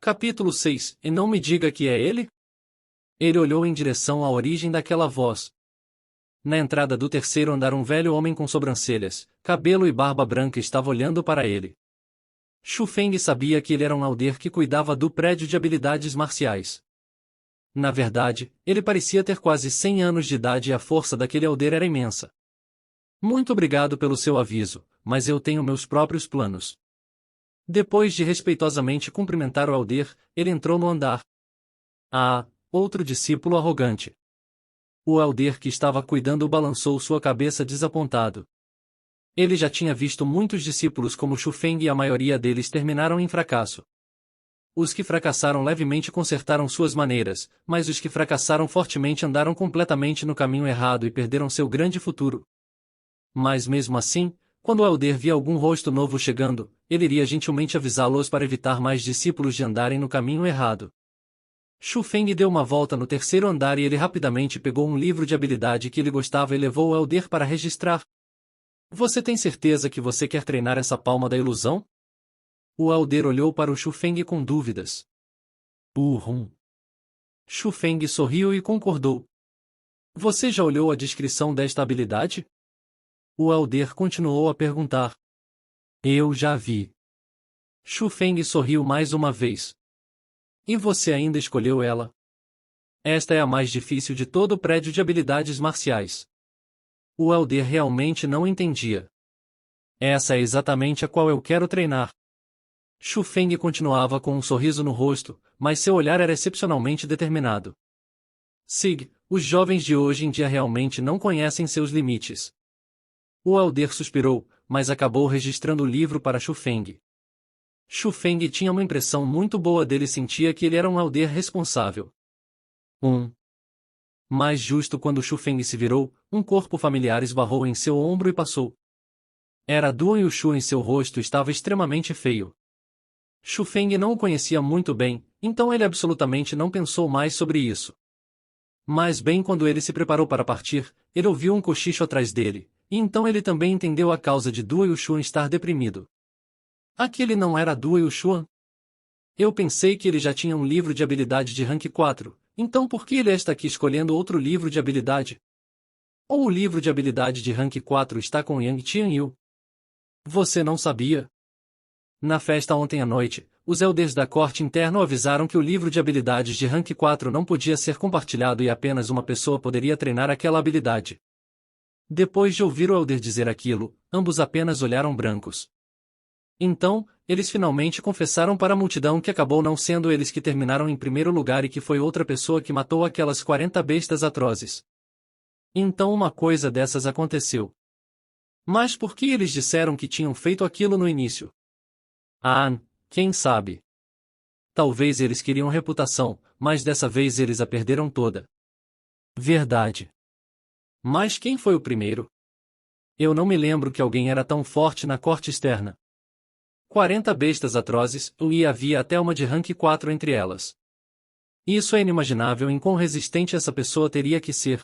Capítulo 6. E não me diga que é ele? Ele olhou em direção à origem daquela voz. Na entrada do terceiro andar um velho homem com sobrancelhas, cabelo e barba branca estava olhando para ele. Shu Feng sabia que ele era um Elder que cuidava do prédio de habilidades marciais. Na verdade, ele parecia ter quase 100 anos de idade e a força daquele Elder era imensa. Muito obrigado pelo seu aviso, mas eu tenho meus próprios planos. Depois de respeitosamente cumprimentar o Elder, ele entrou no andar. Ah, outro discípulo arrogante. O Elder que estava cuidando balançou sua cabeça desapontado. Ele já tinha visto muitos discípulos como Shu Feng e a maioria deles terminaram em fracasso. Os que fracassaram levemente consertaram suas maneiras, mas os que fracassaram fortemente andaram completamente no caminho errado e perderam seu grande futuro. Mas mesmo assim, quando o Elder via algum rosto novo chegando, ele iria gentilmente avisá-los para evitar mais discípulos de andarem no caminho errado. Shu Feng deu uma volta no terceiro andar e ele rapidamente pegou um livro de habilidade que ele gostava e levou o Elder para registrar. Você tem certeza que você quer treinar essa palma da ilusão? O Elder olhou para o Shu Feng com dúvidas. Shu Feng sorriu e concordou. Você já olhou a descrição desta habilidade? O Elder continuou a perguntar. Eu já vi. Shu Feng sorriu mais uma vez. E você ainda escolheu ela? Esta é a mais difícil de todo o prédio de habilidades marciais. O Elder realmente não entendia. Essa é exatamente a qual eu quero treinar. Shu Feng continuava com um sorriso no rosto, mas seu olhar era excepcionalmente determinado. Sig, os jovens de hoje em dia realmente não conhecem seus limites. O Elder suspirou, mas acabou registrando o livro para Shu Feng. Shu Feng tinha uma impressão muito boa dele e sentia que ele era um Elder responsável. Mais justo quando Shu Feng se virou, um corpo familiar esbarrou em seu ombro e passou. Era Duan Yushu e seu rosto estava extremamente feio. Shu Feng não o conhecia muito bem, então ele absolutamente não pensou mais sobre isso. Mas bem quando ele se preparou para partir, ele ouviu um cochicho atrás dele, e então ele também entendeu a causa de Duan Yushu estar deprimido. Aquele não era Duan Yushu? Eu pensei que ele já tinha um livro de habilidade de rank 4, então por que ele está aqui escolhendo outro livro de habilidade? Ou o livro de habilidade de rank 4 está com Yang Tianyu? Você não sabia? Na festa ontem à noite, os Elders da corte interna avisaram que o livro de habilidades de rank 4 não podia ser compartilhado e apenas uma pessoa poderia treinar aquela habilidade. Depois de ouvir o Elder dizer aquilo, ambos apenas olharam brancos. Então, eles finalmente confessaram para a multidão que acabou não sendo eles que terminaram em primeiro lugar e que foi outra pessoa que matou aquelas 40 bestas atrozes. Então uma coisa dessas aconteceu. Mas por que eles disseram que tinham feito aquilo no início? Quem sabe? Talvez eles queriam reputação, mas dessa vez eles a perderam toda. Verdade. Mas quem foi o primeiro? Eu não me lembro que alguém era tão forte na corte externa. 40 bestas atrozes, e havia até uma de rank 4 entre elas. Isso é inimaginável em quão resistente essa pessoa teria que ser.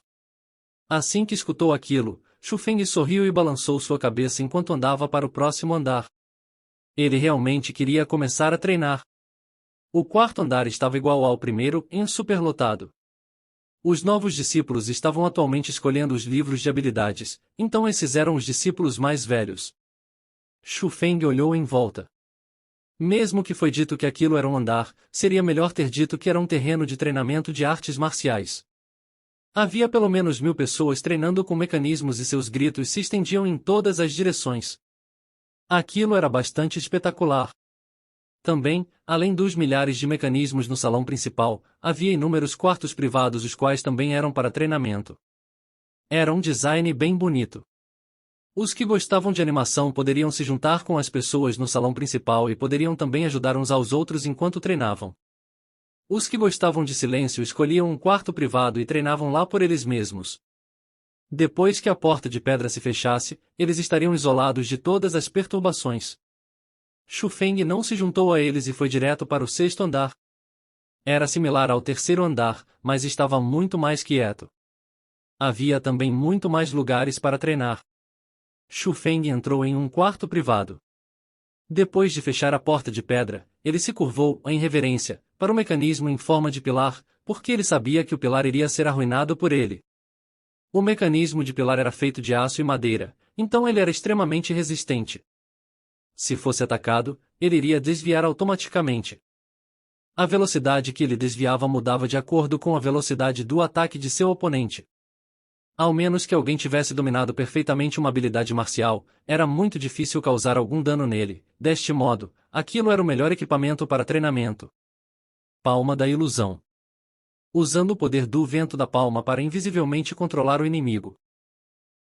Assim que escutou aquilo, Shu Feng sorriu e balançou sua cabeça enquanto andava para o próximo andar. Ele realmente queria começar a treinar. O quarto andar estava igual ao primeiro, superlotado. Os novos discípulos estavam atualmente escolhendo os livros de habilidades, então esses eram os discípulos mais velhos. Shu Feng olhou em volta. Mesmo que foi dito que aquilo era um andar, seria melhor ter dito que era um terreno de treinamento de artes marciais. Havia pelo menos 1000 pessoas treinando com mecanismos e seus gritos se estendiam em todas as direções. Aquilo era bastante espetacular. Também, além dos milhares de mecanismos no salão principal, havia inúmeros quartos privados os quais também eram para treinamento. Era um design bem bonito. Os que gostavam de animação poderiam se juntar com as pessoas no salão principal e poderiam também ajudar uns aos outros enquanto treinavam. Os que gostavam de silêncio escolhiam um quarto privado e treinavam lá por eles mesmos. Depois que a porta de pedra se fechasse, eles estariam isolados de todas as perturbações. Shu Feng não se juntou a eles e foi direto para o sexto andar. Era similar ao terceiro andar, mas estava muito mais quieto. Havia também muito mais lugares para treinar. Shu Feng entrou em um quarto privado. Depois de fechar a porta de pedra, ele se curvou, em reverência, para o mecanismo em forma de pilar, porque ele sabia que o pilar iria ser arruinado por ele. O mecanismo de pilar era feito de aço e madeira, então ele era extremamente resistente. Se fosse atacado, ele iria desviar automaticamente. A velocidade que ele desviava mudava de acordo com a velocidade do ataque de seu oponente. Ao menos que alguém tivesse dominado perfeitamente uma habilidade marcial, era muito difícil causar algum dano nele. Deste modo, aquilo era o melhor equipamento para treinamento. Palma da ilusão. Usando o poder do vento da palma para invisivelmente controlar o inimigo.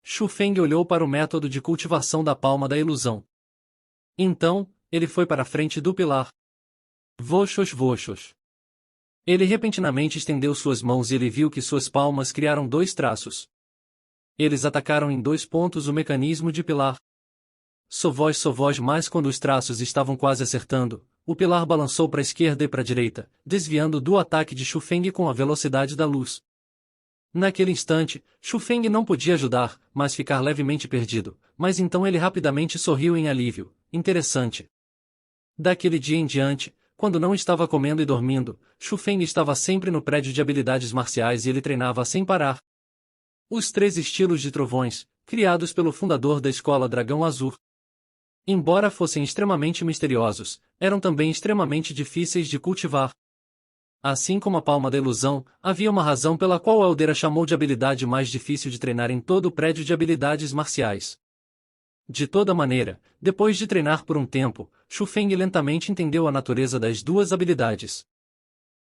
Shu Feng olhou para o método de cultivação da palma da ilusão. Então, ele foi para a frente do pilar. Voxos voxos. Ele repentinamente estendeu suas mãos e ele viu que suas palmas criaram dois traços. Eles atacaram em 2 pontos o mecanismo de pilar. Sovós, mas quando os traços estavam quase acertando, o pilar balançou para a esquerda e para a direita, desviando do ataque de Shu Feng com a velocidade da luz. Naquele instante, Shu Feng não podia ajudar, mas ficar levemente perdido, mas então ele rapidamente sorriu em alívio. Interessante. Daquele dia em diante, quando não estava comendo e dormindo, Shu Feng estava sempre no prédio de habilidades marciais e ele treinava sem parar. Os 3 estilos de trovões, criados pelo fundador da escola Dragão Azul. Embora fossem extremamente misteriosos, eram também extremamente difíceis de cultivar. Assim como a palma da ilusão, havia uma razão pela qual Elder a chamou de habilidade mais difícil de treinar em todo o prédio de habilidades marciais. De toda maneira, depois de treinar por um tempo, Shu Feng lentamente entendeu a natureza das 2 habilidades.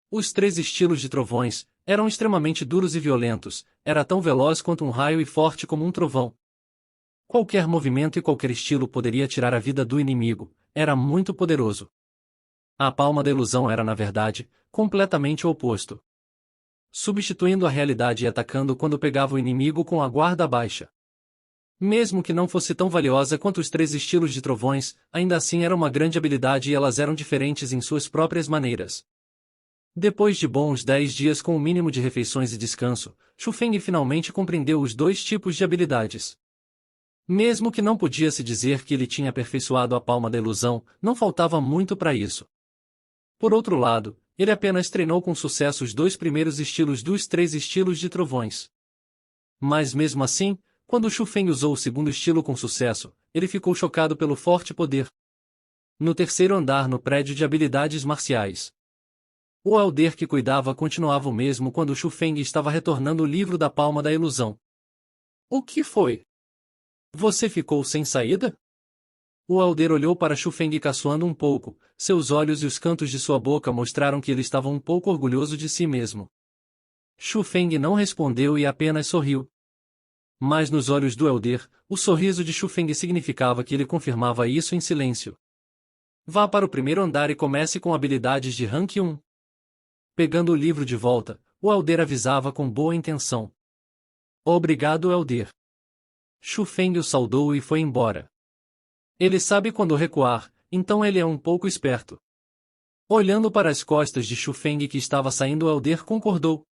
Os 3 estilos de trovões eram extremamente duros e violentos, era tão veloz quanto um raio e forte como um trovão. Qualquer movimento e qualquer estilo poderia tirar a vida do inimigo, era muito poderoso. A palma da ilusão era na verdade, completamente o oposto. Substituindo a realidade e atacando quando pegava o inimigo com a guarda baixa. Mesmo que não fosse tão valiosa quanto os 3 estilos de trovões, ainda assim era uma grande habilidade e elas eram diferentes em suas próprias maneiras. Depois de bons 10 dias com o mínimo de refeições e descanso, Shu Feng finalmente compreendeu os 2 tipos de habilidades. Mesmo que não podia se dizer que ele tinha aperfeiçoado a palma da ilusão, não faltava muito para isso. Por outro lado, ele apenas treinou com sucesso os 2 primeiros estilos dos 3 estilos de trovões. Mas mesmo assim, quando Shu Feng usou o segundo estilo com sucesso, ele ficou chocado pelo forte poder. No terceiro andar no prédio de habilidades marciais. O Elder que cuidava continuava o mesmo quando Shu Feng estava retornando o livro da palma da ilusão. O que foi? Você ficou sem saída? O Elder olhou para Shu Feng caçoando um pouco, seus olhos e os cantos de sua boca mostraram que ele estava um pouco orgulhoso de si mesmo. Shu Feng não respondeu e apenas sorriu. Mas nos olhos do Elder, o sorriso de Shu Feng significava que ele confirmava isso em silêncio. Vá para o primeiro andar e comece com habilidades de Rank 1. Pegando o livro de volta, o Elder avisava com boa intenção. Obrigado, Elder. Shu Feng o saudou e foi embora. Ele sabe quando recuar, então ele é um pouco esperto. Olhando para as costas de Shu Feng que estava saindo, o Elder concordou.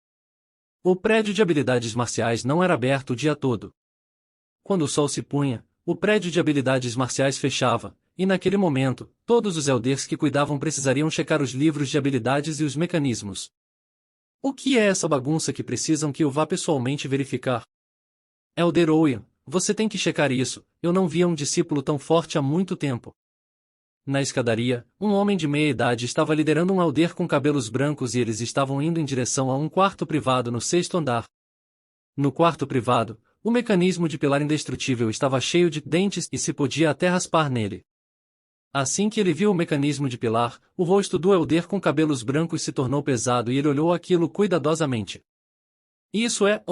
O prédio de habilidades marciais não era aberto o dia todo. Quando o sol se punha, o prédio de habilidades marciais fechava, e naquele momento, todos os Elders que cuidavam precisariam checar os livros de habilidades e os mecanismos. O que é essa bagunça que precisam que eu vá pessoalmente verificar? Elder Owen, você tem que checar isso, eu não via um discípulo tão forte há muito tempo. Na escadaria, um homem de meia idade estava liderando um Elder com cabelos brancos e eles estavam indo em direção a um quarto privado no 6º andar. No quarto privado, o mecanismo de pilar indestrutível estava cheio de dentes e se podia até raspar nele. Assim que ele viu o mecanismo de pilar, o rosto do Elder com cabelos brancos se tornou pesado e ele olhou aquilo cuidadosamente.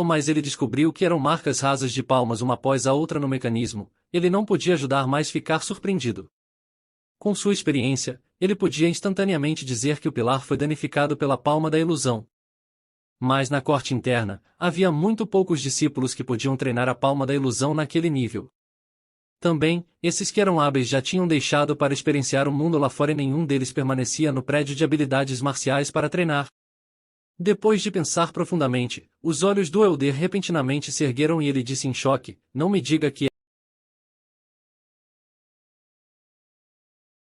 Mas ele descobriu que eram marcas rasas de palmas uma após a outra no mecanismo, ele não podia ajudar mais ficar surpreendido. Com sua experiência, ele podia instantaneamente dizer que o pilar foi danificado pela palma da ilusão. Mas na corte interna, havia muito poucos discípulos que podiam treinar a palma da ilusão naquele nível. Também, esses que eram hábeis já tinham deixado para experienciar o mundo lá fora e nenhum deles permanecia no prédio de habilidades marciais para treinar. Depois de pensar profundamente, os olhos do Elder repentinamente se ergueram e ele disse em choque, não me diga que